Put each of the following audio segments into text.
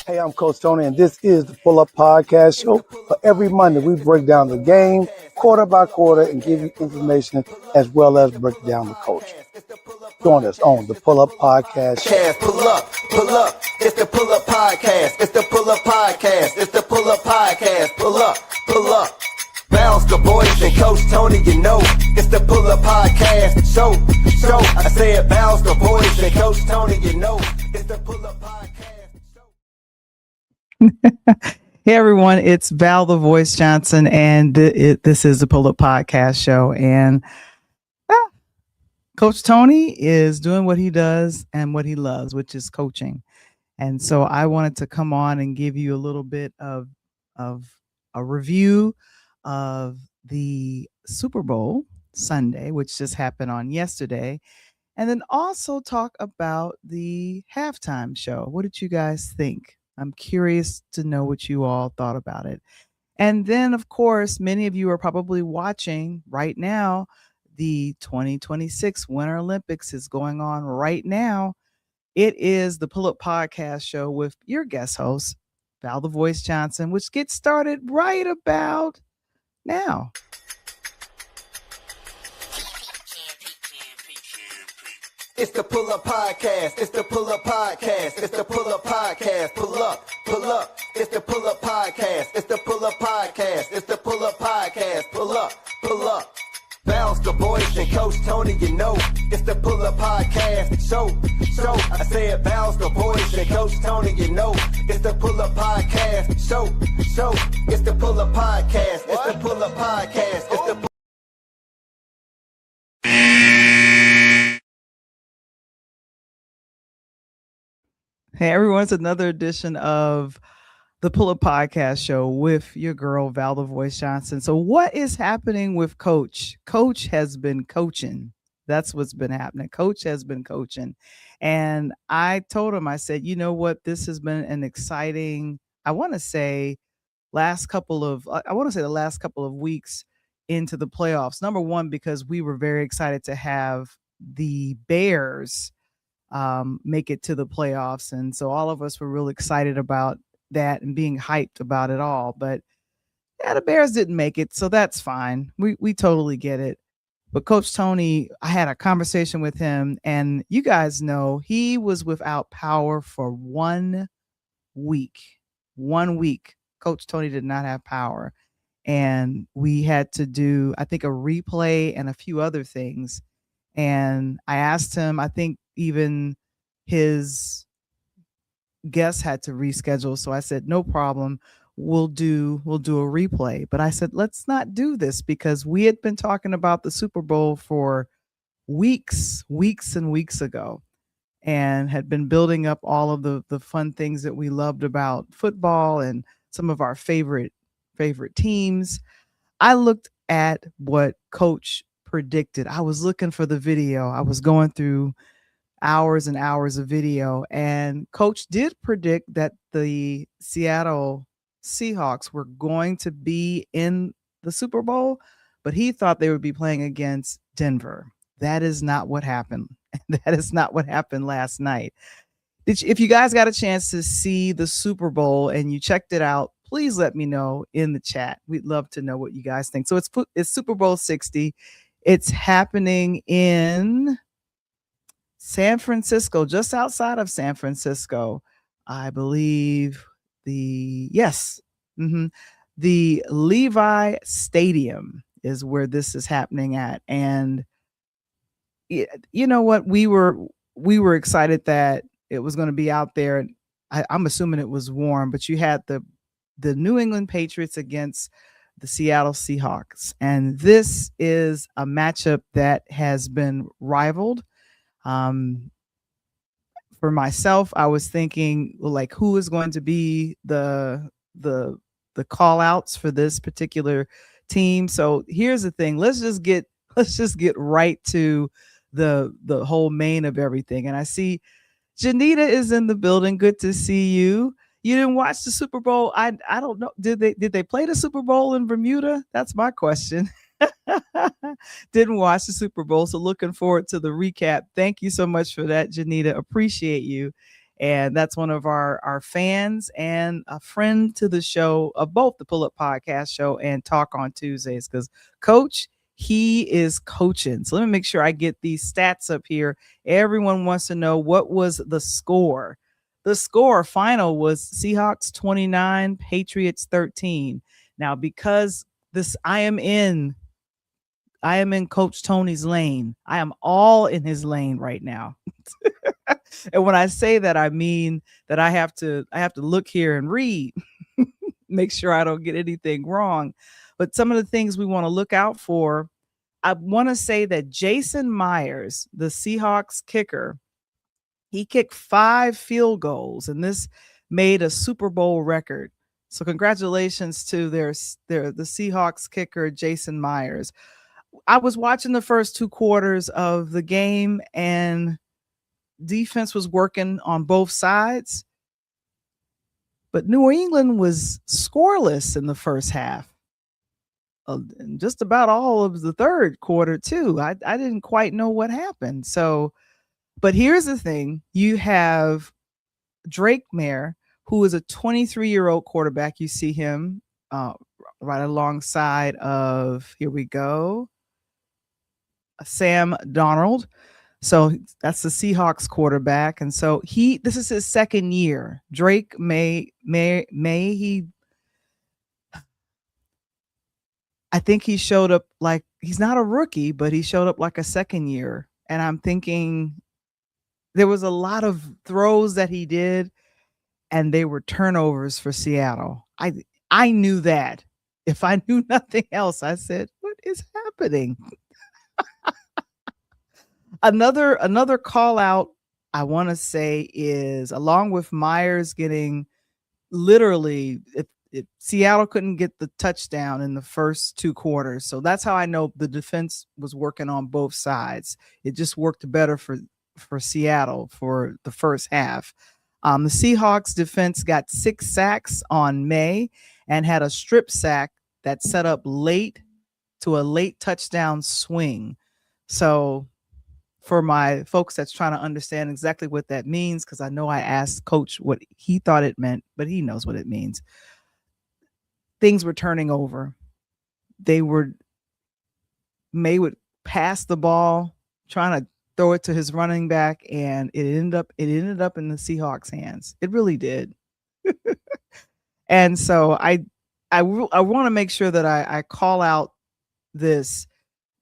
Hey, I'm Coach Tony, and this is the Pull Up Podcast Show. For every Monday, we break down the game quarter by quarter and give you information as well as break down the culture. Join us on the Pull Up Podcast Show. Pull up. It's the Pull Up Podcast. It's the Pull Up Podcast. It's the Pull Up Podcast. Pull up. Bounce the voice and Coach Tony, you know. It's the Pull Up Podcast show. I said bounce the voice and Coach Tony, you know. It's the Pull Up Podcast show. Hey everyone, it's Val the Voice Johnson, and this is the Pull Up Podcast show. And Coach Tony is doing what he does and what he loves, which is coaching. And so I wanted to come on and give you a little bit of a review of the Super Bowl Sunday, which just happened on yesterday, and then also talk about the halftime show. What did you guys think? I'm curious to know what you all thought about it. And then, of course, many of you are probably watching right now. The 2026 Winter Olympics is going on right now. It is the Pull Up Podcast show with your guest host, Val the Voice Johnson, which gets started right about now. It's the Pull Up Podcast. It's the Pull Up Podcast. It's the Pull Up Podcast. Pull up. It's the Pull Up Podcast. It's the Pull Up Podcast. It's the Pull Up Podcast. Pull up. Bounce the voice and Coach Tony, you know. It's the Pull Up Podcast show. I said bounce the voice and Coach Tony, you know. It's the Pull Up Podcast show. It's the Pull Up Podcast. It's the Pull Up Podcast. It's the Hey everyone, it's another edition of the Pull Up Podcast show with your girl, Val the Voice Johnson. So what is happening with Coach? Coach has been coaching. That's what's been happening. Coach has been coaching. And I told him, I said, you know what? This has been an exciting, I want to say the last couple of weeks into the playoffs. Number one, because we were very excited to have the Bears make it to the playoffs. And so all of us were real excited about that and being hyped about it all. But yeah, the Bears didn't make it, so that's fine. We totally get it. But Coach Tony, I had a conversation with him, and you guys know he was without power for 1 week. 1 week. Coach Tony did not have power. And we had to do, I think, a replay and a few other things. And I asked him, I think even his guests had to reschedule. So I said, no problem. We'll do a replay. But I said, let's not do this, because we had been talking about the Super Bowl for weeks and weeks ago, and had been building up all of the fun things that we loved about football and some of our favorite teams. I looked at what Coach predicted. I was looking for the video. I was going through hours and hours of video, and Coach did predict that the Seattle Seahawks were going to be in the Super Bowl, but he thought they would be playing against Denver. That is not what happened. That is not what happened last night. If you guys got a chance to see the Super Bowl and you checked it out, please let me know in the chat. We'd love to know what you guys think. So it's Super Bowl 60. It's happening in San Francisco, just outside of San Francisco. I believe the Levi Stadium is where this is happening at. And you know what? We were excited that it was going to be out there. I'm assuming it was warm, but you had the New England Patriots against the Seattle Seahawks. And this is a matchup that has been rivaled. For myself, I was thinking, like, who is going to be the call outs for this particular team. So here's the thing. Let's just get right to the whole main of everything. And I see Janita is in the building. Good to see you. You didn't watch the Super Bowl. I don't know. Did they play the Super Bowl in Bermuda? That's my question. Didn't watch the Super Bowl, so looking forward to the recap. Thank you so much for that, Janita. Appreciate you. And that's one of our fans and a friend to the show of both the Pull Up Podcast Show and Talk on Tuesdays. Because Coach, he is coaching. So let me make sure I get these stats up here. Everyone wants to know, what was the score? The score final was Seahawks 29, Patriots 13. Now, because I am in Coach Tony's lane. I am all in his lane right now. And when I say that, I mean that I have to look here and read, make sure I don't get anything wrong. But some of the things we want to look out for, I want to say that Jason Myers, the Seahawks kicker, he kicked 5 field goals, and this made a Super Bowl record. So congratulations to the Seahawks kicker, Jason Myers. I was watching the first 2 quarters of the game, and defense was working on both sides, but New England was scoreless in the first half. Just about all of the third quarter too. I didn't quite know what happened. So, but here's the thing: you have Drake Mayer, who is a 23-year-old quarterback. You see him right alongside of, here we go, Sam Darnold. So that's the Seahawks quarterback. And so this is his second year. Drake I think he showed up like, he's not a rookie, but he showed up like a second year. And I'm thinking there was a lot of throws that he did, and they were turnovers for Seattle. I knew that. If I knew nothing else, I said, what is happening? Another call out I want to say is, along with Myers getting, literally, if Seattle couldn't get the touchdown in the first 2 quarters. So that's how I know the defense was working on both sides. It just worked better for Seattle for the first half. The Seahawks defense got 6 sacks on May and had a strip sack that set up late to a late touchdown swing. So for my folks that's trying to understand exactly what that means, because I know I asked Coach what he thought it meant, but he knows what it means. Things were turning over. May would pass the ball, trying to throw it to his running back, and it ended up in the Seahawks' hands. It really did. And so I want to make sure that I call out this.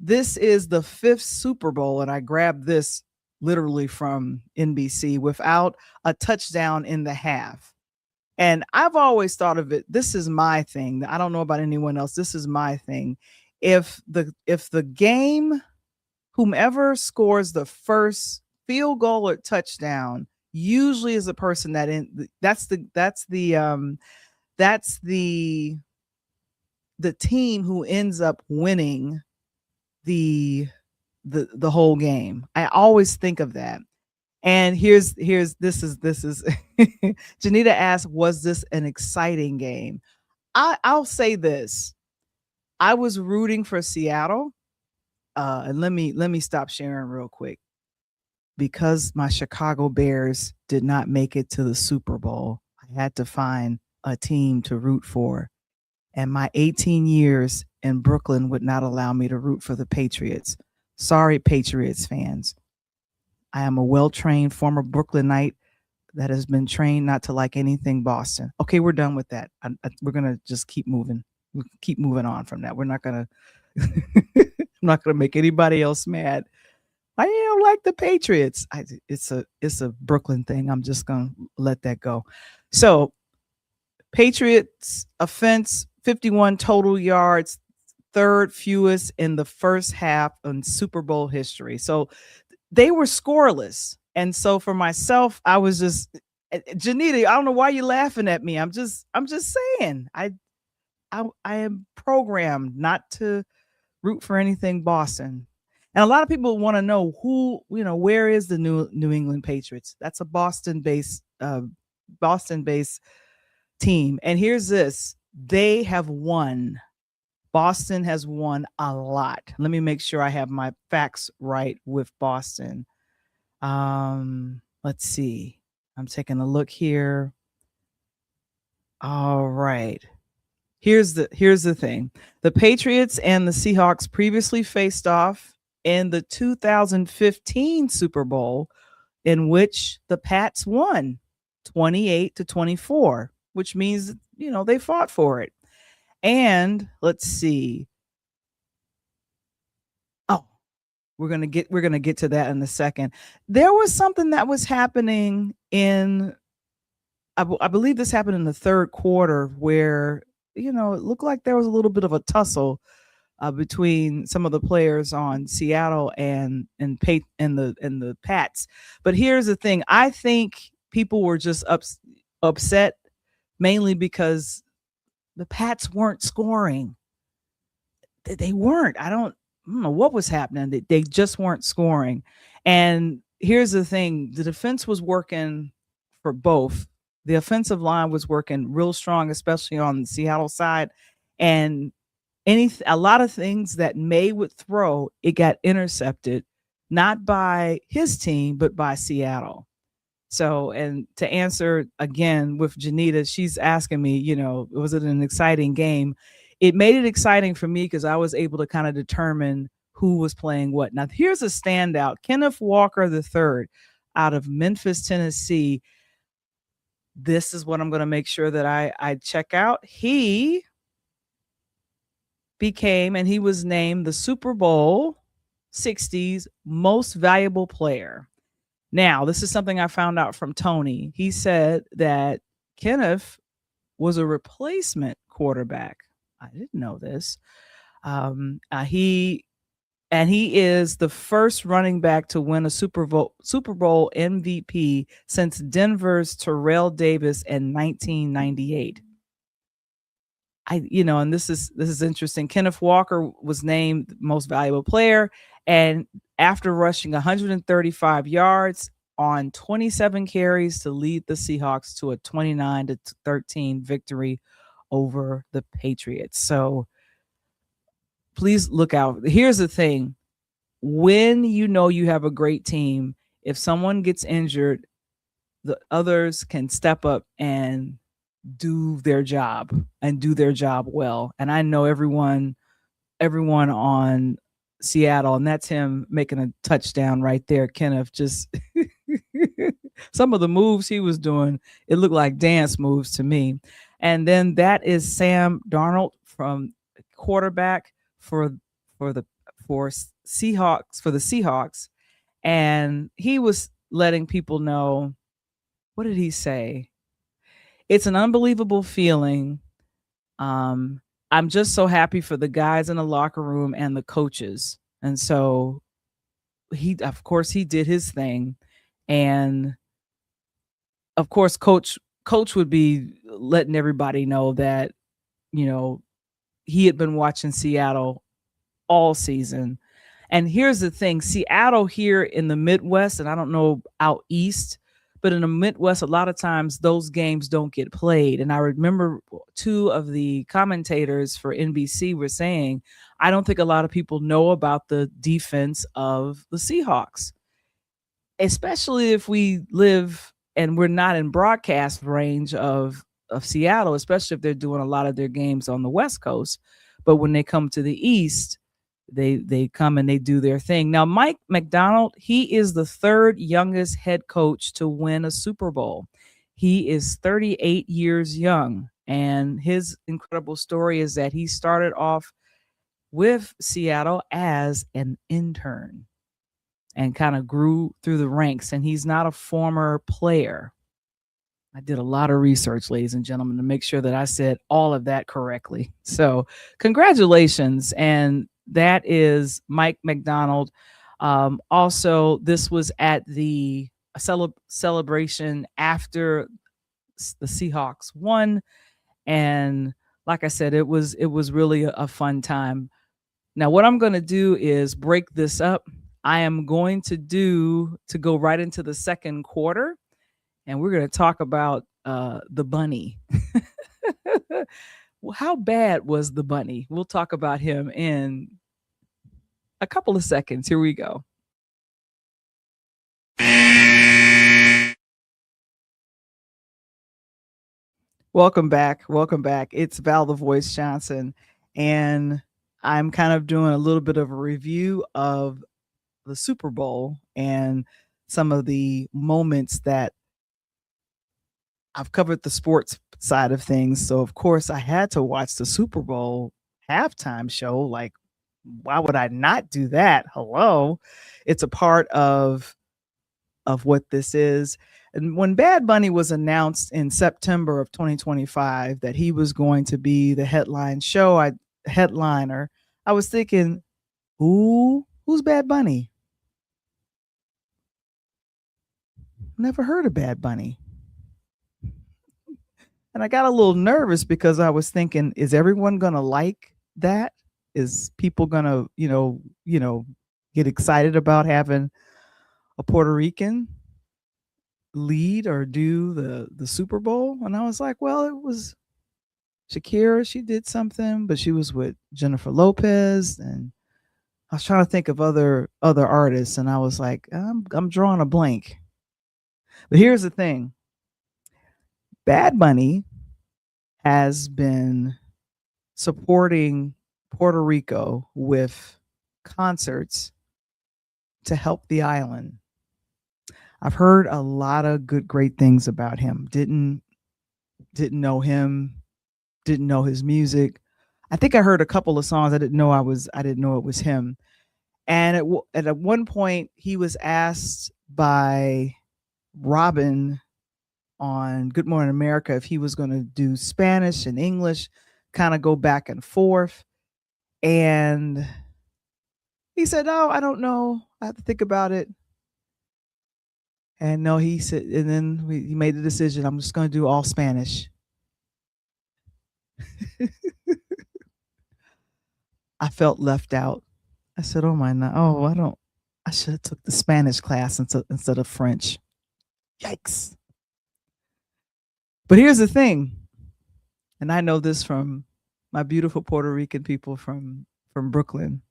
This is the 5th Super Bowl, and I grabbed this literally from NBC, without a touchdown in the half. And I've always thought of it, this is my thing. I don't know about anyone else. This is my thing. If the game, whomever scores the first field goal or touchdown, usually is the person that's the team who ends up winning the whole game. I always think of that. And this is Janita asked, was this an exciting game? I'll say this. I was rooting for Seattle. And let me stop sharing real quick. Because my Chicago Bears did not make it to the Super Bowl, I had to find a team to root for. And my 18 years in Brooklyn would not allow me to root for the Patriots. Sorry, Patriots fans. I am a well-trained former Brooklynite that has been trained not to like anything Boston. Okay, we're done with that. We're going to just keep moving. We'll keep moving on from that. We're not going to I'm not going to make anybody else mad. I don't like the Patriots. It's a Brooklyn thing. I'm just going to let that go. So, Patriots offense, 51 total yards, 3rd fewest in the first half in Super Bowl history. So they were scoreless. And so for myself, I was just, Janita, I don't know why you're laughing at me. I'm just saying, I am programmed not to root for anything Boston. And a lot of people want to know where is the New England Patriots? That's a Boston-based team. And here's this. They have won. Boston has won a lot. Let me make sure I have my facts right with Boston. Let's see. I'm taking a look here. All right. Here's the thing. The Patriots and the Seahawks previously faced off in the 2015 Super Bowl, in which the Pats won 28-24, which means, they fought for it. And let's see. Oh, we're going to get to that in a second. There was something that was happening I believe this happened in the third quarter where, it looked like there was a little bit of a tussle between some of the players on Seattle and the Pats. But here's the thing: I think people were just upset mainly because the Pats weren't scoring. They weren't. I don't know what was happening. They just weren't scoring. And here's the thing: the defense was working for both. The offensive line was working real strong, especially on the Seattle side, and a lot of things that May would throw, it got intercepted, not by his team, but by Seattle. So, and to answer again with Janita, she's asking me, was it an exciting game? It made it exciting for me because I was able to kind of determine who was playing what. Now, here's a standout: Kenneth Walker III out of Memphis, Tennessee. This is what I'm going to make sure that I check out. He was named the Super Bowl 60's most valuable player. Now, this is something I found out from Tony. He said that Kenneth was a replacement quarterback. I didn't know this. He is the first running back to win a Super Bowl MVP since Denver's Terrell Davis in 1998. And this is interesting. Kenneth Walker was named most valuable player, and after rushing 135 yards on 27 carries to lead the Seahawks to a 29-13 victory over the Patriots. So please look out. Here's the thing: when you have a great team, if someone gets injured, the others can step up and do their job well. And I know everyone on Seattle, and that's him making a touchdown right there. Kenneth, just some of the moves he was doing, it looked like dance moves to me. And then that is Sam Darnold from quarterback for the Seahawks. And he was letting people know, what did he say? It's an unbelievable feeling. I'm just so happy for the guys in the locker room and the coaches. And so he did his thing. And of course, coach would be letting everybody know that, he had been watching Seattle all season. And here's the thing: Seattle here in the Midwest, and I don't know out east, but in the Midwest, a lot of times those games don't get played. And I remember two of the commentators for NBC were saying, I don't think a lot of people know about the defense of the Seahawks, especially if we live and we're not in broadcast range of Seattle, especially if they're doing a lot of their games on the West Coast. But when they come to the East, they come and they do their thing. Now, Mike McDonald, he is the third youngest head coach to win a Super Bowl. He is 38 years young, and his incredible story is that he started off with Seattle as an intern and kind of grew through the ranks, and he's not a former player. I did a lot of research, ladies and gentlemen, to make sure that I said all of that correctly. So congratulations. And that is Mike McDonald. Also, this was at the celebration after the Seahawks won. And like I said, it was really a fun time. Now, what I'm going to do is break this up. I am going to go right into the second quarter, and we're going to talk about the bunny. Well, how bad was the bunny? We'll talk about him in a couple of seconds. Here we go. Welcome back. Welcome back. It's Val the Voice Johnson, and I'm kind of doing a little bit of a review of the Super Bowl and some of the moments that I've covered the sports side of things. So, of course, I had to watch the Super Bowl halftime show. Like, why would I not do that? Hello. It's a part of what this is. And when Bad Bunny was announced in September of 2025 that he was going to be the headliner, I was thinking, who's Bad Bunny? Never heard of Bad Bunny. And I got a little nervous because I was thinking, is everyone going to like that? Is people going to, get excited about having a Puerto Rican lead or do the Super Bowl? And I was like, well, it was Shakira, she did something, but she was with Jennifer Lopez, and I was trying to think of other artists, and I was like, I'm drawing a blank. But here's the thing. Bad Bunny has been supporting Puerto Rico with concerts to help the island. I've heard a lot of great things about him. Didn't know him, didn't know his music. I think I heard a couple of songs. I didn't know it was him. And at one point, he was asked by Robin on Good Morning America if he was going to do Spanish and English, kind of go back and forth. And he said, "Oh, I don't know. I have to think about it." And no, he said, and then he made the decision. I'm just going to do all Spanish. I felt left out. I said, "Oh my, I should have took the Spanish class instead of French. Yikes!" But here's the thing, and I know this from my beautiful Puerto Rican people from Brooklyn.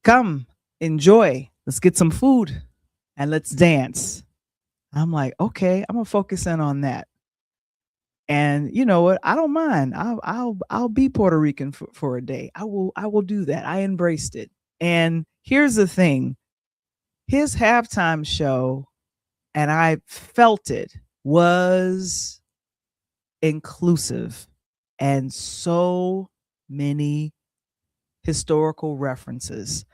Come, enjoy. Let's get some food and let's dance. I'm like, okay, I'm gonna focus in on that. And you know what? I don't mind. I'll be Puerto Rican for a day. I will do that. I embraced it. And here's the thing. His halftime show, and I felt it, was inclusive and so many historical references.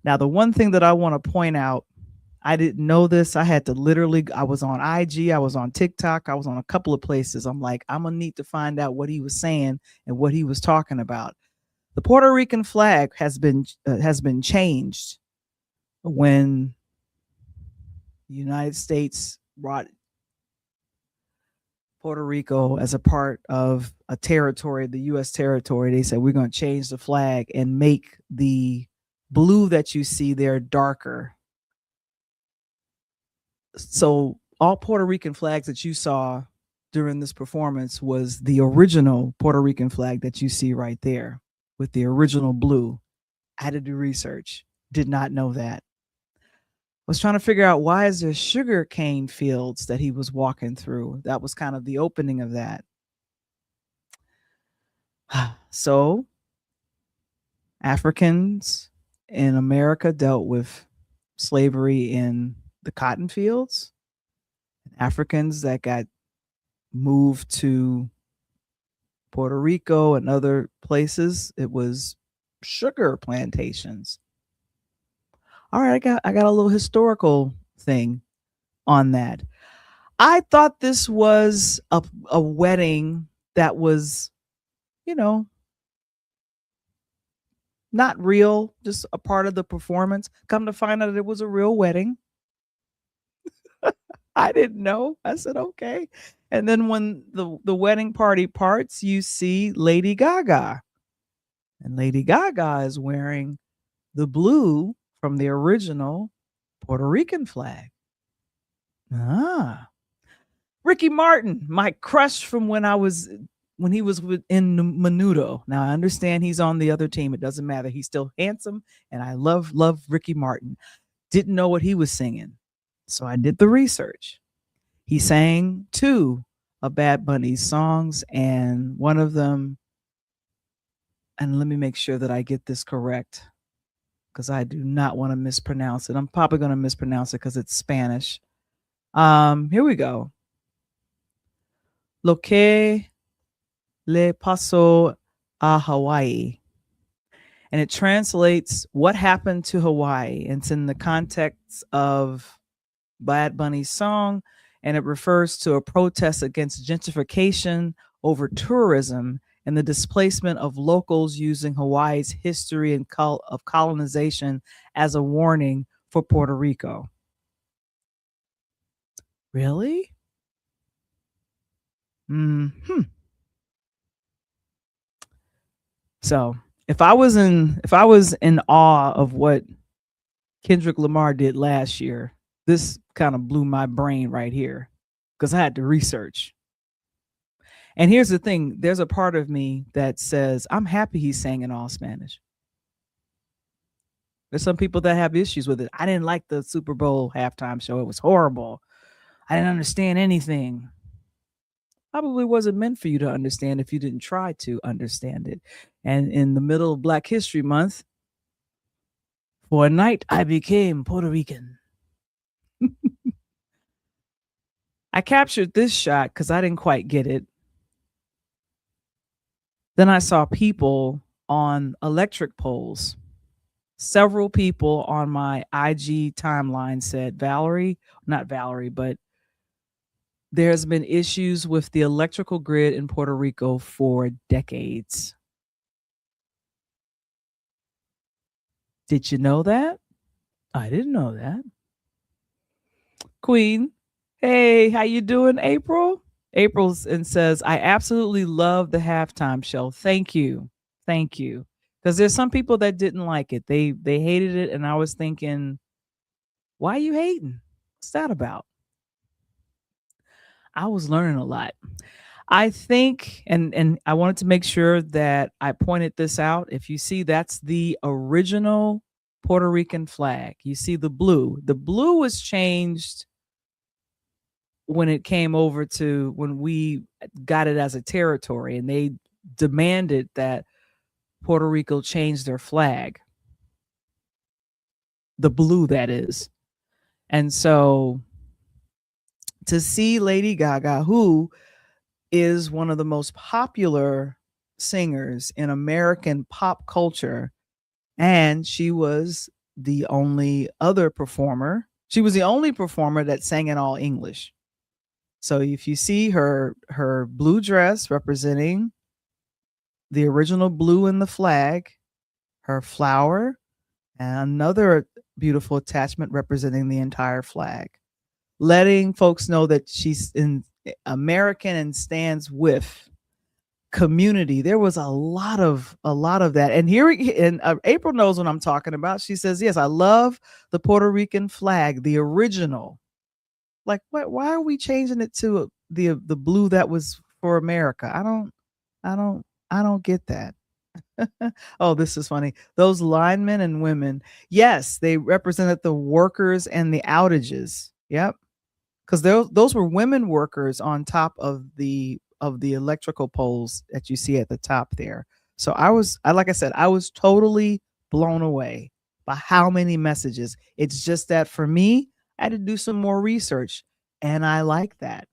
Now, the one thing that I want to point out, I didn't know this. I was on IG, I was on TikTok, I was on a couple of places. I'm like, I'm going to need to find out what he was saying and what he was talking about. The Puerto Rican flag has been changed when the United States brought Puerto Rico as a part of a territory, the U.S. territory. They said, we're going to change the flag and make the blue that you see there darker. So all Puerto Rican flags that you saw during this performance was the original Puerto Rican flag that you see right there with the original blue. I had to do research. Did not know that. Was trying to figure out, why is there sugar cane fields that he was walking through? That was kind of the opening of that. So Africans in America dealt with slavery in the cotton fields. Africans that got moved to Puerto Rico and other places, it was sugar plantations. All right, I got a little historical thing on that. I thought this was a wedding that was, not real, just a part of the performance. Come to find out that it was a real wedding. I didn't know. I said, okay. And then when the wedding party parts, you see Lady Gaga. And Lady Gaga is wearing the blue from the original Puerto Rican flag. Ricky Martin, my crush from when he was in Menudo. Now I understand he's on the other team. It doesn't matter. He's still handsome, and I love Ricky Martin. Didn't know what he was singing, so I did the research. He sang 2 of Bad Bunny's songs, and one of them, and let me make sure that I get this correct because I do not want to mispronounce it. I'm probably going to mispronounce it because it's Spanish. Here we go. Lo que le pasó a Hawaii. And it translates what happened to Hawaii. And it's in the context of Bad Bunny's song, and it refers to a protest against gentrification over tourism and the displacement of locals, using Hawaii's history and of colonization as a warning for Puerto Rico. Really? So if I was in awe of what Kendrick Lamar did last year, this kind of blew my brain right here because I had to research. And here's the thing, there's a part of me that says I'm happy he sang in all Spanish. There's some people that have issues with it. I didn't like the Super Bowl halftime show. It was horrible. I didn't understand anything. Probably wasn't meant for you to understand if you didn't try to understand it. And in the middle of Black History Month, for a night, I became Puerto Rican. I captured this shot because I didn't quite get it. Then I saw people on electric poles. Several people on my IG timeline said, not Valerie, but there's been issues with the electrical grid in Puerto Rico for decades. Did you know that? I didn't know that. Queen, hey, how you doing, April? April's and says, I absolutely love the halftime show. Thank you. Thank you. Because there's some people that didn't like it. They hated it. And I was thinking, why are you hating? What's that about? I was learning a lot. I think, and I wanted to make sure that I pointed this out. If you see, that's the original Puerto Rican flag. You see the blue. The blue was changed when it came over to when we got it as a territory, and they demanded that Puerto Rico change their flag. The blue, that is. And so to see Lady Gaga, who is one of the most popular singers in American pop culture, and she was the only other performer. She was the only performer that sang in all English. So if you see her blue dress representing the original blue in the flag, her flower, and another beautiful attachment representing the entire flag, letting folks know that she's in American and stands with community. There was a lot of that. And here, April knows what I'm talking about. She says, yes, I love the Puerto Rican flag, the original. Like, why are we changing it to the blue that was for America? I don't get that. Oh, this is funny. Those linemen and women, yes, they represented the workers and the outages. Yep. Because those were women workers on top of the electrical poles that you see at the top there. So like I said, I was totally blown away by how many messages. It's just that for me, I had to do some more research, and I like that.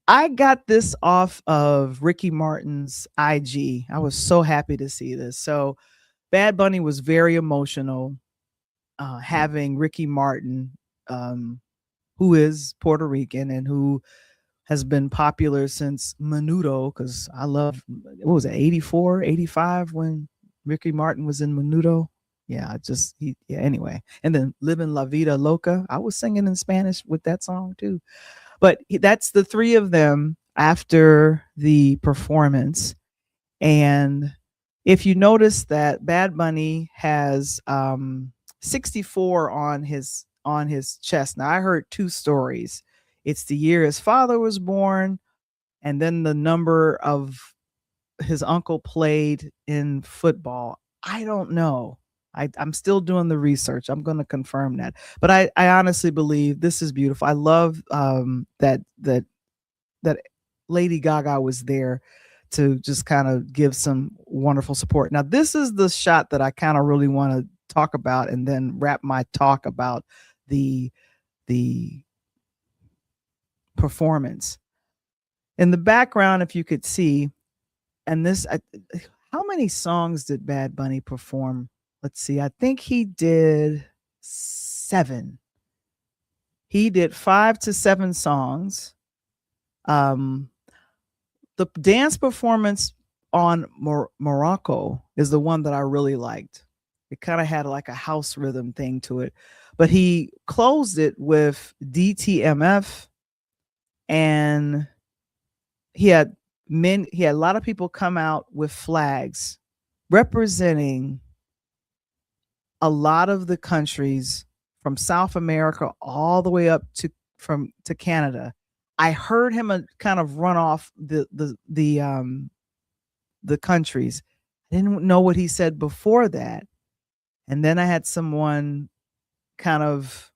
I got this off of Ricky Martin's IG. I was so happy to see this. So Bad Bunny was very emotional, having Ricky Martin, who is Puerto Rican and who has been popular since Menudo, because I love, what was it, 84, 85 when Ricky Martin was in Menudo? Yeah, anyway. And then Living La Vida Loca. I was singing in Spanish with that song too. But that's the three of them after the performance. And if you notice that Bad Bunny has 64 on his chest. Now, I heard two stories. It's the year his father was born, and then the number of his uncle played in football. I don't know. I'm still doing the research. I'm going to confirm that. But I honestly believe this is beautiful. I love that that Lady Gaga was there to just kind of give some wonderful support. Now, this is the shot that I kind of really want to talk about and then wrap my talk about the performance. In the background, if you could see, and how many songs did Bad Bunny perform? Let's see. I think he did 7. He did 5 to 7 songs. The dance performance on Morocco is the one that I really liked. It kind of had like a house rhythm thing to it, but he closed it with DTMF, and he had a lot of people come out with flags representing a lot of the countries from South America all the way up to Canada. I heard him kind of run off the countries. I didn't know what he said before that. And then I had someone kind of,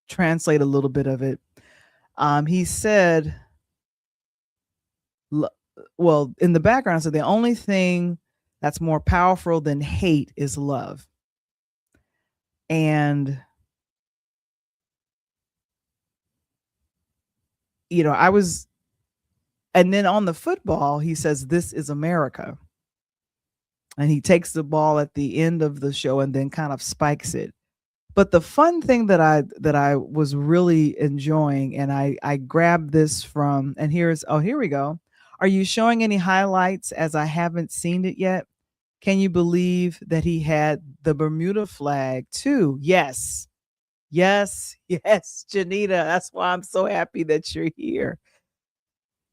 translate a little bit of it. He said, well, in the background, so the only thing that's more powerful than hate is love. And, and then on the football, he says, "This is America." And he takes the ball at the end of the show and then kind of spikes it. But the fun thing that I was really enjoying, and I grabbed this from, and here we go. "Are you showing any highlights, as I haven't seen it yet? Can you believe that he had the Bermuda flag too?" Yes, Janita. That's why I'm so happy that you're here.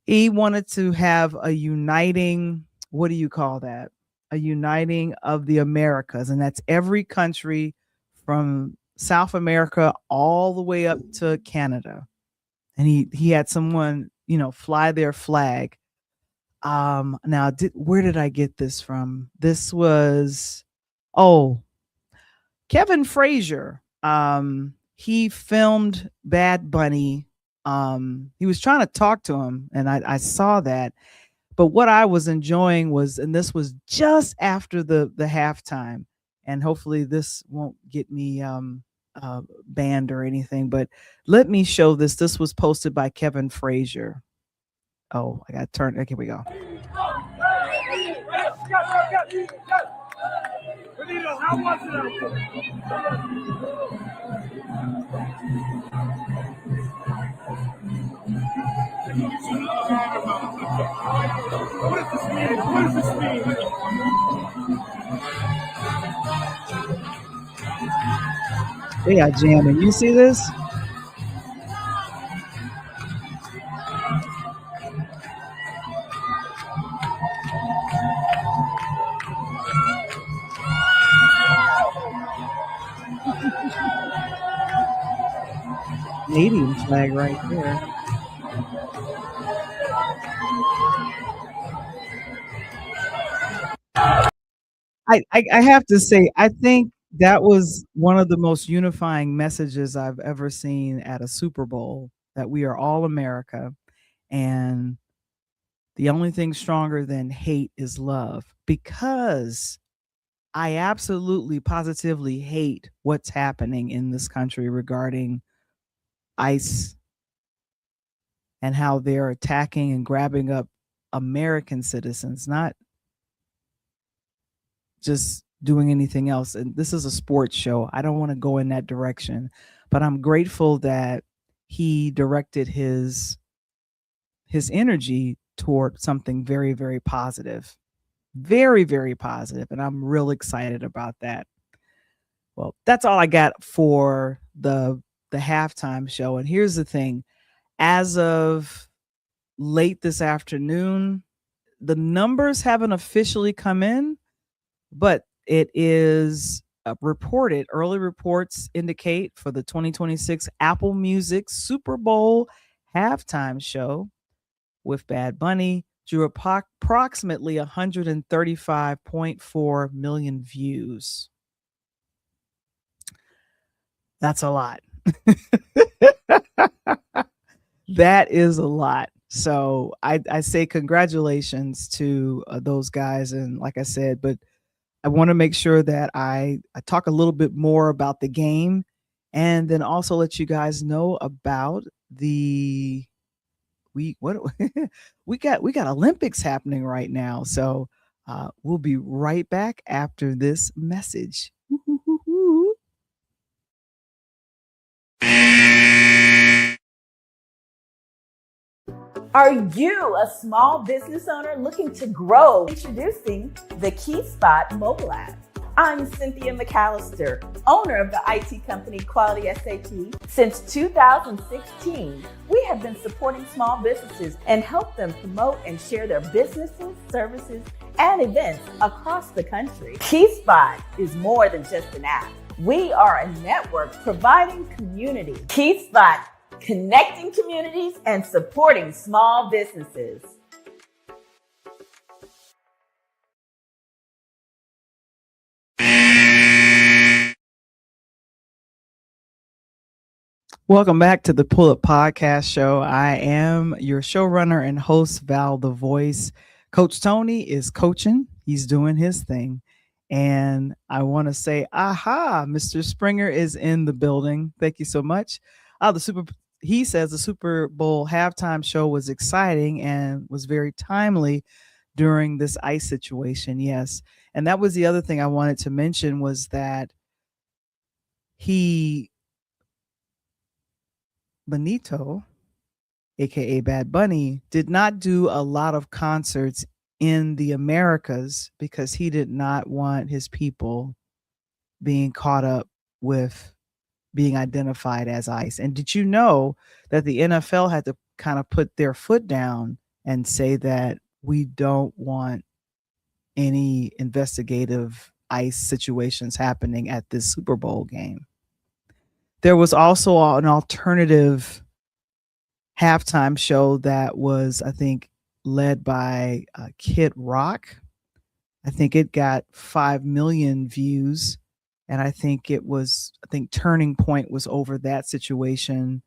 He wanted to have a uniting, what do you call that? A uniting of the Americas. And that's every country from South America all the way up to Canada. And he had someone, fly their flag. Now, where did I get this from? This was, Kevin Frazier. He filmed Bad Bunny. He was trying to talk to him, and I saw that. But what I was enjoying was, and this was just after the halftime, and hopefully this won't get me banned or anything, but let me show this. This was posted by Kevin Frazier. Oh, I got to turn. Okay, here we go. What does this mean? They are jamming. You see this? Canadian flag right there. I have to say, I think that was one of the most unifying messages I've ever seen at a Super Bowl, that we are all America, and the only thing stronger than hate is love, because I absolutely positively hate what's happening in this country regarding ICE and how they're attacking and grabbing up American citizens, not just doing anything else. And this is a sports show. I don't want to go in that direction, but I'm grateful that he directed his energy toward something very, very positive. Very, very positive. And I'm real excited about that. Well, that's all I got for the halftime show. And here's the thing. As of late this afternoon, the numbers haven't officially come in, but it is reported. Early reports indicate for the 2026 Apple Music Super Bowl halftime show with Bad Bunny drew approximately 135.4 million views. That's a lot. That is a lot. So I say congratulations to those guys. And like I said, but I want to make sure that I talk a little bit more about the game and then also let you guys know about the we what we got Olympics happening right now. So we'll be right back after this message. Are you a small business owner looking to grow? Introducing the KeySpot mobile app. I'm Cynthia McAllister, owner of the IT company Quality SAP. Since 2016, we have been supporting small businesses and help them promote and share their businesses, services, and events across the country. KeySpot is more than just an app. We are a network providing community. KeySpot, connecting communities and supporting small businesses. Welcome back to the Pull Up Podcast Show. I am your showrunner and host, Val the Voice. Coach Tony is coaching. He's doing his thing. And I want to say, aha, Mr. Springer is in the building. Thank you so much. He says the Super Bowl halftime show was exciting and was very timely during this ice situation. Yes. And that was the other thing I wanted to mention was that Benito, aka Bad Bunny, did not do a lot of concerts in the Americas because he did not want his people being caught up with being identified as ICE. And did you know that the NFL had to kind of put their foot down and say that we don't want any investigative ICE situations happening at this Super Bowl game? There was also an alternative halftime show that was, I think, led by Kid Rock. I think it got 5 million views. And I think Turning Point was over that situation,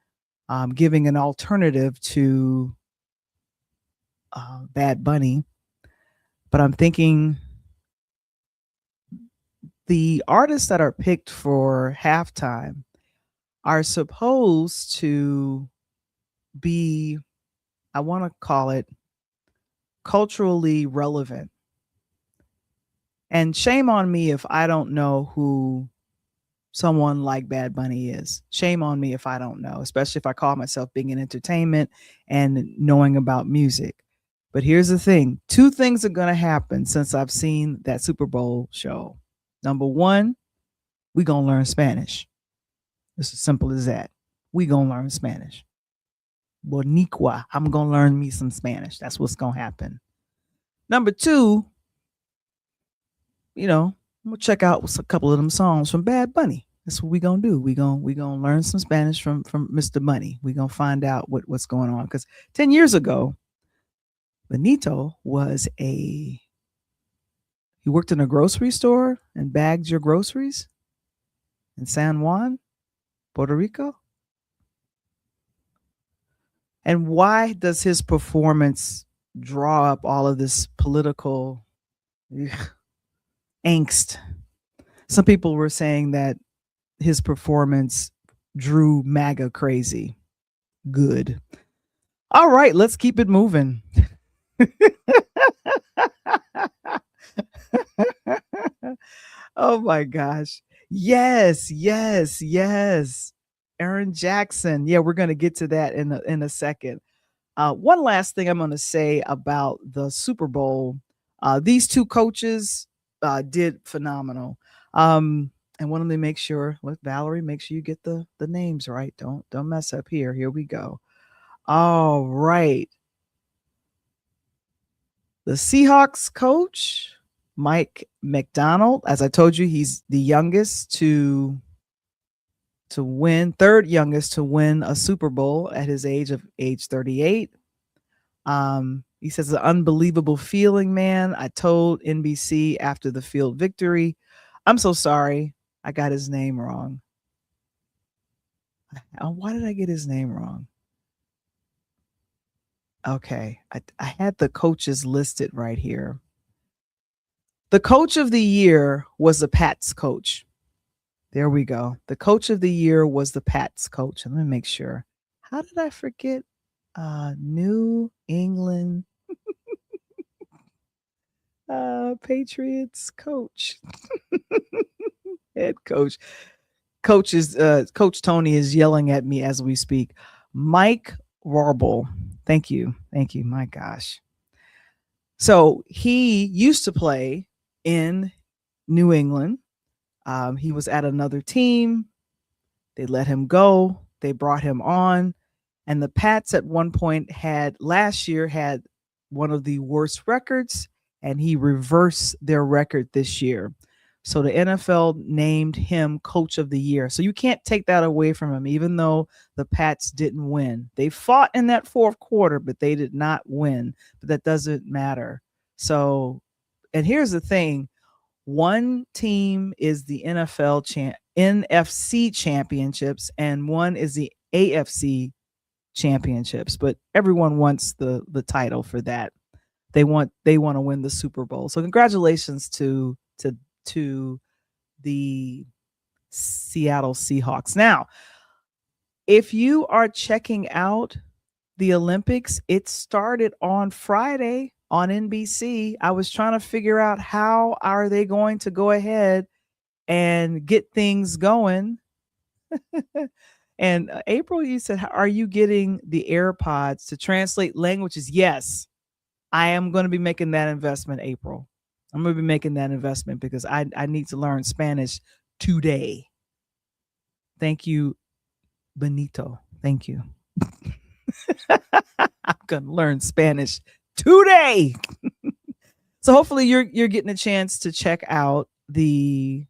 giving an alternative to Bad Bunny. But I'm thinking the artists that are picked for halftime are supposed to be, I want to call it, culturally relevant. And shame on me if I don't know who someone like Bad Bunny is. Shame on me if I don't know, especially if I call myself being in entertainment and knowing about music. But here's the thing. 2 things are going to happen since I've seen that Super Bowl show. Number 1, we're going to learn Spanish. It's as simple as that. We're going to learn Spanish. Boricua. I'm going to learn me some Spanish. That's what's going to happen. Number 2, I'm gonna check out a couple of them songs from Bad Bunny. That's what we're gonna do. We're gonna learn some Spanish from Mr. Bunny. We're gonna find out what's going on. Because 10 years ago, Benito he worked in a grocery store and bagged your groceries in San Juan, Puerto Rico. And why does his performance draw up all of this political angst? Some people were saying that his performance drew MAGA crazy. Good. All right, let's keep it moving. Oh my gosh. Yes. Aaron Jackson. Yeah, we're going to get to that in a second. One last thing I'm going to say about the Super Bowl. These 2 coaches did phenomenal. And want to make sure, Valerie, make sure you get the names right. Don't mess up here. Here we go. All right. The Seahawks coach, Mike McDonald, as I told you, he's the youngest to win, 3rd youngest to win a Super Bowl at his age 38. He says, an unbelievable feeling, man. I told NBC after the field victory, I'm so sorry. I got his name wrong. Why did I get his name wrong? Okay. I had the coaches listed right here. The coach of the year was the Pats coach. There we go. The coach of the year was the Pats coach. Let me make sure. How did I forget? New England Patriots coach. Head coach. Coach Tony is yelling at me as we speak. Mike Warble. Thank you. Thank you. My gosh. So he used to play in New England. He was at another team. They let him go. They brought him on. And the Pats at one point last year had one of the worst records, and he reversed their record this year. So the NFL named him coach of the year. So you can't take that away from him, even though the Pats didn't win. They fought in that fourth quarter, but they did not win. But that doesn't matter. So, and here's the thing. One team is the NFC championships, and one is the AFC championships. But everyone wants the title for that. They want to win the Super Bowl. So congratulations to the Seattle Seahawks. Now, if you are checking out the Olympics, it started on Friday on NBC. I was trying to figure out how are they going to go ahead and get things going. And April, you said, are you getting the AirPods to translate languages? Yes, I am going to be making that investment, April. I'm going to be making that investment because I need to learn Spanish today. Thank you, Benito. Thank you. I'm going to learn Spanish today. So hopefully you're getting a chance to check out the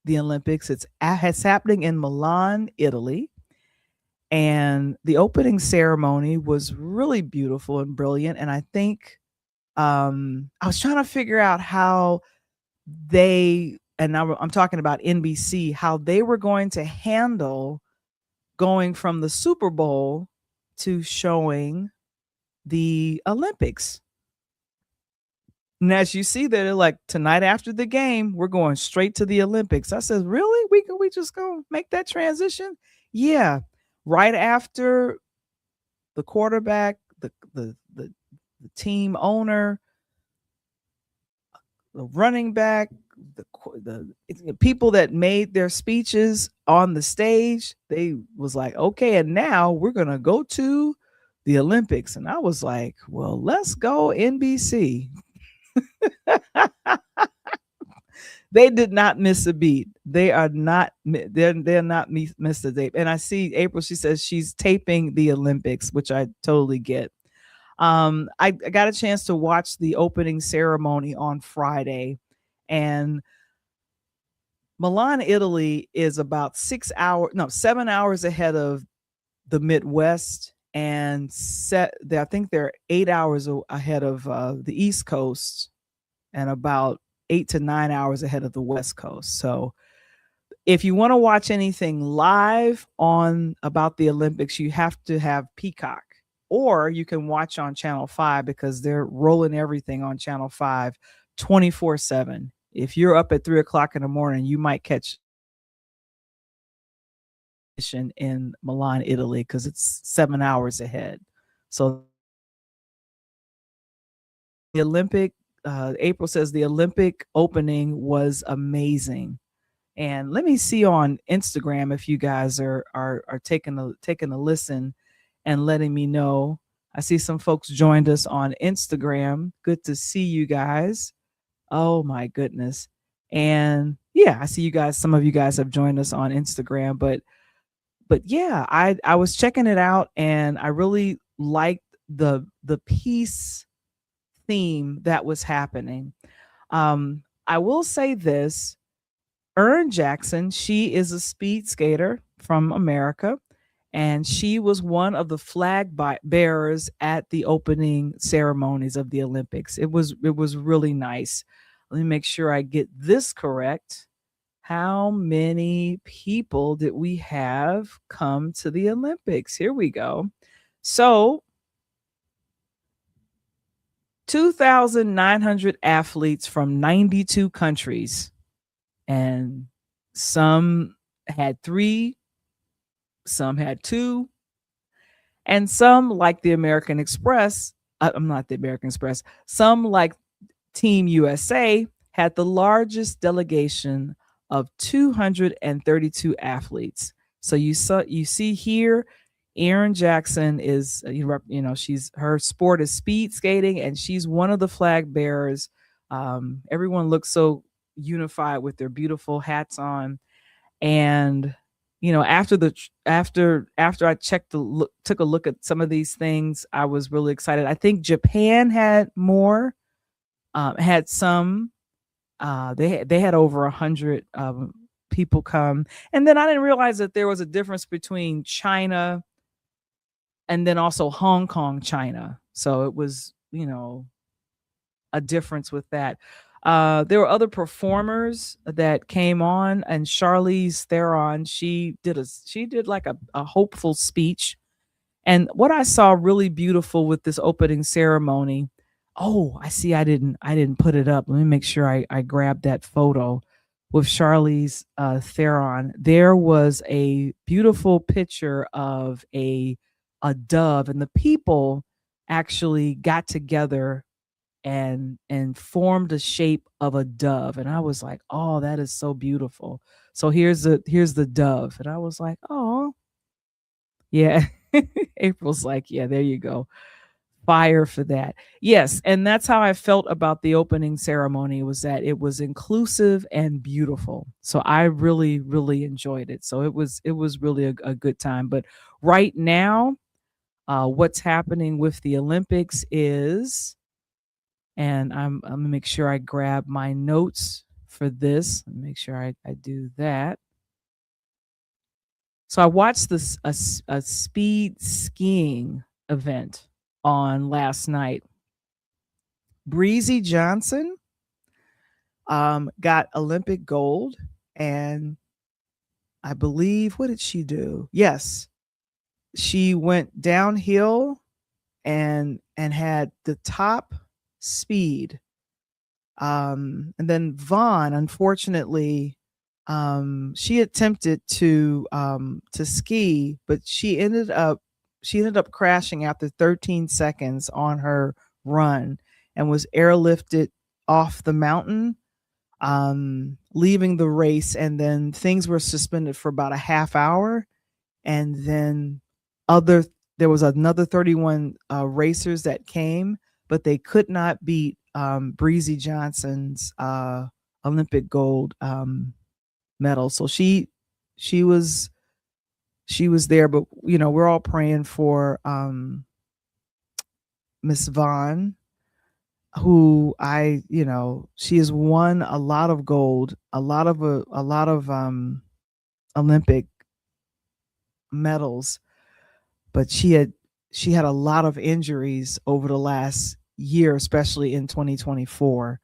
Olympics. It's happening in Milan, Italy. And the opening ceremony was really beautiful and brilliant. And I think I was trying to figure out how and now I'm talking about NBC, how they were going to handle going from the Super Bowl to showing the Olympics. And as you see there, they're like, tonight after the game, we're going straight to the Olympics. I said, really? We just go make that transition? Yeah. Right after the quarterback, the team owner, the running back, the people that made their speeches on the stage, they was like, okay, and now we're going to go to the Olympics. And I was like, well, let's go NBC. They did not miss a beat. They're not miss a tape. And I see April, she says she's taping the Olympics, which I totally get. I got a chance to watch the opening ceremony on Friday, and Milan, Italy is about 7 hours ahead of the Midwest, and I think they're 8 hours ahead of the East Coast, and about 8 to 9 hours ahead of the West Coast. So if you want to watch anything live about the Olympics, you have to have Peacock, or you can watch on Channel 5 because they're rolling everything on Channel 5 24/7. If you're up at 3:00 in the morning, you might catch in Milan, Italy, because it's 7 hours ahead. So the Olympic, April says the Olympic opening was amazing. And let me see on Instagram if you guys are taking a listen and letting me know. I see some folks joined us on Instagram. Good to see you guys. Oh my goodness. And yeah, I see you guys. Some of you guys have joined us on Instagram, but yeah, I was checking it out, and I really liked the peace theme that was happening. I will say this. Erin Jackson, she is a speed skater from America, and she was one of the flag bearers at the opening ceremonies of the Olympics. It was really nice. Let me make sure I get this correct. How many people did we have come to the Olympics? Here we go. So 2,900 athletes from 92 countries, and some had 3, some had 2, and some, like the American Express, I'm not the American Express, some, like Team USA, had the largest delegation of 232 athletes. So you see here, Erin Jackson is, she's, her sport is speed skating, and she's one of the flag bearers. Everyone looks so unified with their beautiful hats on. And after I took a look at some of these things, I was really excited. I think Japan had more, had some. They had over 100 people come, and then I didn't realize that there was a difference between China and then also Hong Kong, China. So it was, a difference with that. There were other performers that came on, and Charlize Theron, she did like a hopeful speech. And what I saw really beautiful with this opening ceremony, oh, I see, I didn't put it up. Let me make sure I grabbed that photo with Charlize Theron. There was a beautiful picture of a dove, and the people actually got together and formed a shape of a dove, and I was like, oh, that is so beautiful. So here's the dove, and I was like, oh yeah. April's like, yeah, there you go, fire for that. Yes, and that's how I felt about the opening ceremony, was that it was inclusive and beautiful. So I really, really enjoyed it. So it was really a good time. But right now, what's happening with the Olympics is, and I'm gonna make sure I grab my notes for this. Make sure I do that. So I watched this a speed skiing event on last night. Breezy Johnson got Olympic gold, and I believe, what did she do? Yes, she went downhill and had the top speed. And then Vaughn, unfortunately, she attempted to ski, but she ended up crashing after 13 seconds on her run and was airlifted off the mountain, leaving the race. And then things were suspended for about a half hour. And then there was another 31 racers that came, but they could not beat Breezy Johnson's Olympic gold medal. So she was there, but we're all praying for Miss Vaughn, who she has won a lot of gold, a lot of Olympic medals, but she had a lot of injuries over the last year, especially in 2024.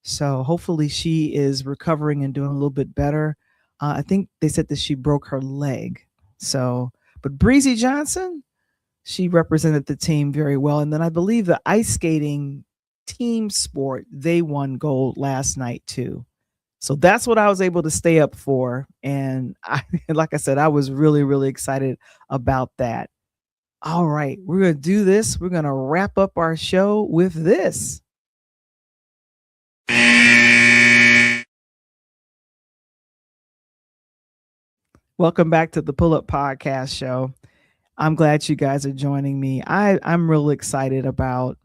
So hopefully she is recovering and doing a little bit better. I think they said that she broke her leg. So, but Breezy Johnson, she represented the team very well. And then I believe the ice skating team sport, they won gold last night too. So that's what I was able to stay up for. And like I said, I was really, really excited about that. All right, we're going to do this. We're going to wrap up our show with this. Welcome back to the Pull Up Podcast Show. I'm glad you guys are joining me. I'm really excited about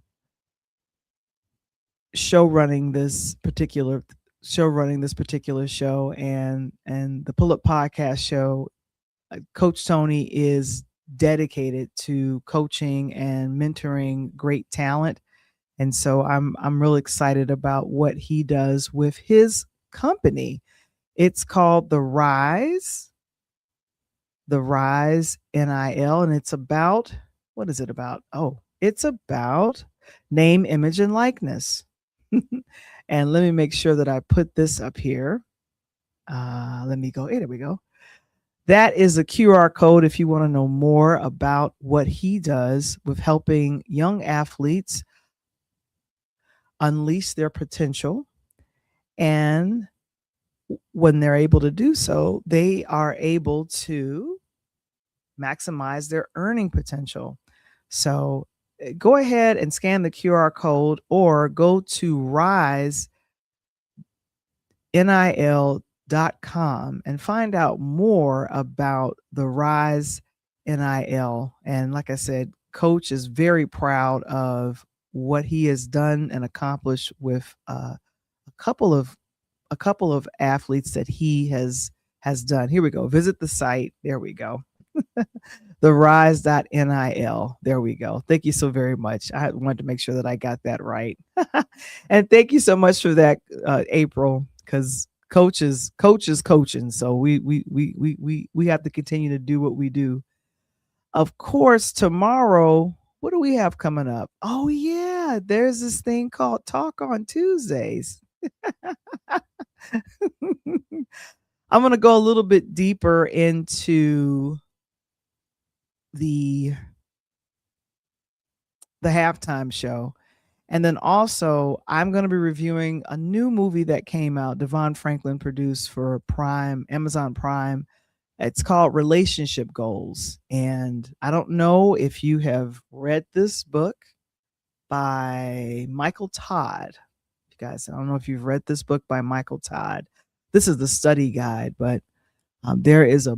showrunning this particular show, and the Pull Up Podcast Show. Coach Tony is dedicated to coaching and mentoring great talent, and so I'm really excited about what he does with his company. It's called The Rise NIL, and it's about, what is it about? Oh, it's about name, image, and likeness. And let me make sure that I put this up here. Let me go. Hey, there we go. that is a QR code if you want to know more about what he does with helping young athletes unleash their potential. And when they're able to do so, they are able to maximize their earning potential. So go ahead and scan the QR code or go to risenil.com and find out more about the Rise NIL. And like I said, Coach is very proud of what he has done and accomplished with a couple of athletes that he has done. Here we go. Visit the site. There we go. The rise.nil. There we go. Thank you so very much. I wanted to make sure that I got that right. And thank you so much for that, April, because coach is coaching. So we have to continue to do what we do. Of course, tomorrow, what do we have coming up? Oh yeah, there's this thing called Talk on Tuesdays. I'm going to go a little bit deeper into the halftime show. And then also I'm going to be reviewing a new movie that came out, Devon Franklin produced for Amazon Prime. It's called Relationship Goals. And I don't know if you have read this book by Michael Todd. You guys, I don't know if you've read this book by Michael Todd. This is the study guide, but there is a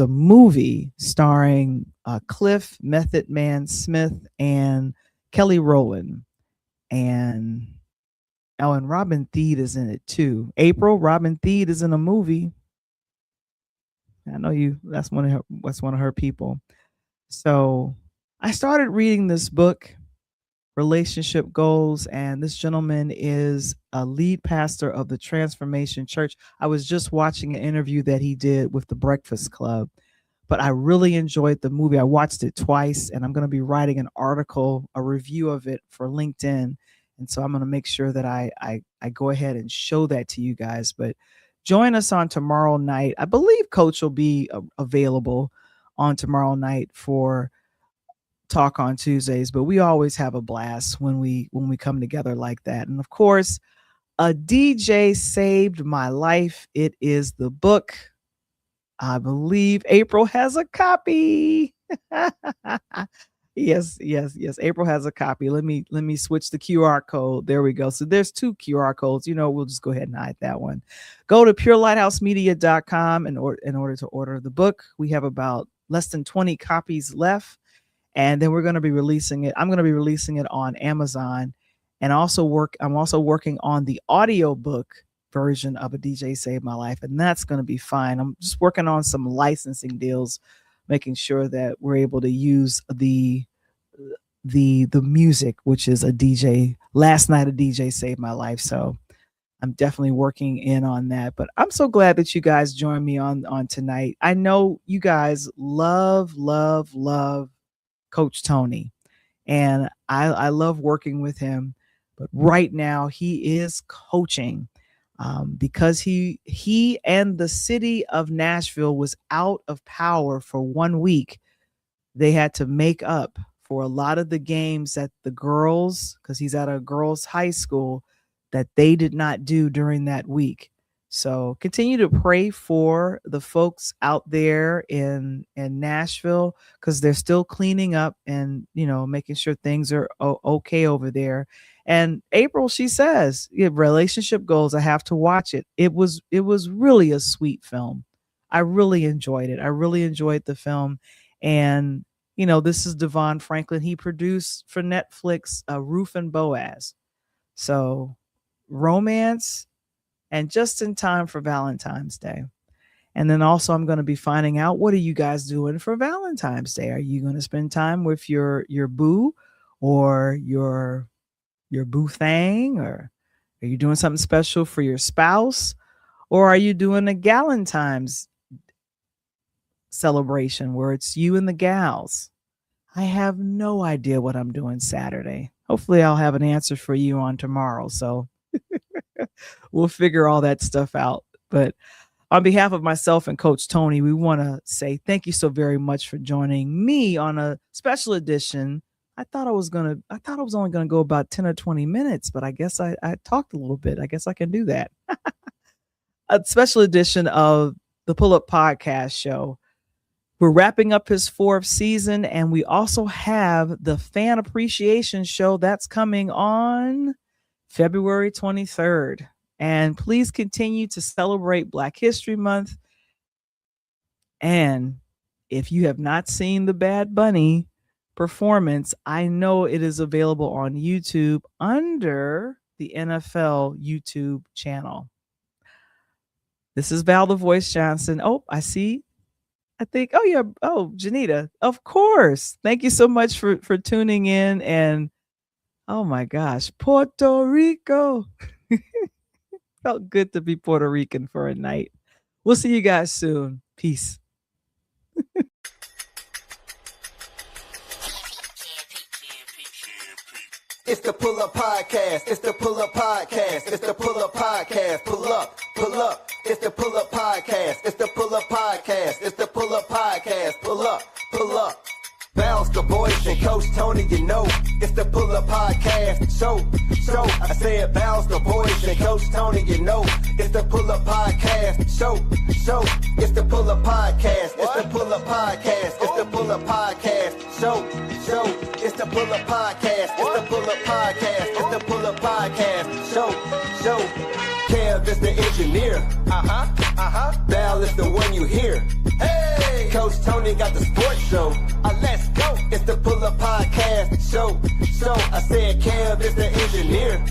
movie starring Cliff Method Man Smith and Kelly Rowland, and Robin Thede is in it too. April, Robin Thede is in a movie. I know you. That's one of her people. So I started reading this book, Relationship Goals, and this gentleman is a lead pastor of the Transformation Church. I was just watching an interview that he did with the Breakfast Club, but I really enjoyed the movie. I watched it twice, and I'm going to be writing an article, a review of it for LinkedIn. And so I'm going to make sure that I go ahead and show that to you guys. But join us on tomorrow night. I believe Coach will be available on tomorrow night for Talk on Tuesdays, but we always have a blast when we come together like that. And of course, a DJ saved my life. It is the book. I believe April has a copy. Yes. April has a copy. Let me switch the QR code. There we go. So there's 2 QR codes. We'll just go ahead and hide that one. Go to purelightshousemedia.com in order to order the book. We have about less than 20 copies left. And then we're going to be releasing it. I'm going to be releasing it on Amazon, and I'm also working on the audiobook version of A DJ Saved My Life, and that's going to be fine. I'm just working on some licensing deals, making sure that we're able to use the music, which is last night a DJ saved my life. So I'm definitely working in on that. But I'm so glad that you guys joined me on tonight. I know you guys love Coach Tony, and I love working with him, but right now he is coaching because he and the city of Nashville was out of power for 1 week. They had to make up for a lot of the games that the girls, because he's at a girls' high school, that they did not do during that week. So continue to pray for the folks out there in Nashville, because they're still cleaning up and, making sure things are okay over there. And April, she says, Relationship Goals, I have to watch it. It was really a sweet film. I really enjoyed it. I really enjoyed the film. And, this is Devon Franklin. He produced for Netflix Ruth and Boaz. So romance, and just in time for Valentine's Day. And then also I'm going to be finding out, what are you guys doing for Valentine's Day? Are you going to spend time with your boo or your boo thing? Or are you doing something special for your spouse? Or are you doing a Galentine's celebration where it's you and the gals? I have no idea what I'm doing Saturday. Hopefully I'll have an answer for you on tomorrow. So we'll figure all that stuff out. But On behalf of myself and Coach Tony, we want to say thank you so very much for joining me on a special edition. I thought I was only gonna go about 10 or 20 minutes, but I guess I talked a little bit. I guess I can do that. A special edition of the Pull Up Podcast Show. We're wrapping up his 4th season, and we also have the Fan Appreciation Show that's coming on February 23rd. And please continue to celebrate Black History Month. And if you have not seen the Bad Bunny performance, I know it is available on YouTube under the NFL YouTube channel. This is Val the Voice Johnson. Oh, I think, Janita, of course. Thank you so much for tuning in. And oh my gosh, Puerto Rico. Felt good to be Puerto Rican for a night. We'll see you guys soon. Peace. It's the Pull Up Podcast. It's the Pull Up Podcast. It's the Pull Up Podcast. Pull up, pull up. It's the Pull Up Podcast. It's the Pull Up Podcast. It's the Pull Up Podcast. Pull up, pull up. Bounce the voice and Coach Tony, you know. It's the Pull Up Podcast. Show. I said bounce the voice and Coach Tony, you know. It's the Pull Up Podcast. Show. It's the Pull Up Podcast. It's the Pull Up Podcast. It's the Pull Up Podcast. Show. It's the Pull Up Podcast. It's the Pull Up Podcast. It's the Pull Up Podcast. Show. Kev is the engineer. Val is the one you hear. Hey, Coach Tony got the sports show. Let's go. It's the Pull Up Podcast. Show. I said Kev is the engineer.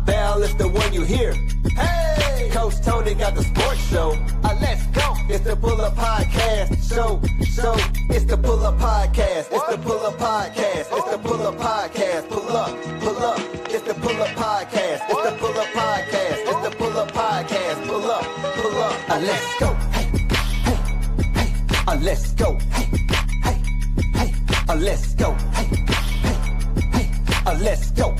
Val is the one you hear. Hey, Coach Tony got the sports show. Let's go. It's the Pull Up Podcast. Show. It's the Pull Up Podcast. It's the Pull Up Podcast. It's the Pull Up Podcast. Pull up. It's the Pull Up Podcast. It's the Pull Up Podcast. It's the Pull Up Podcast. Pull up. Let's go. Hey. Let's go. Hey. Let's go. Hey. Let's go.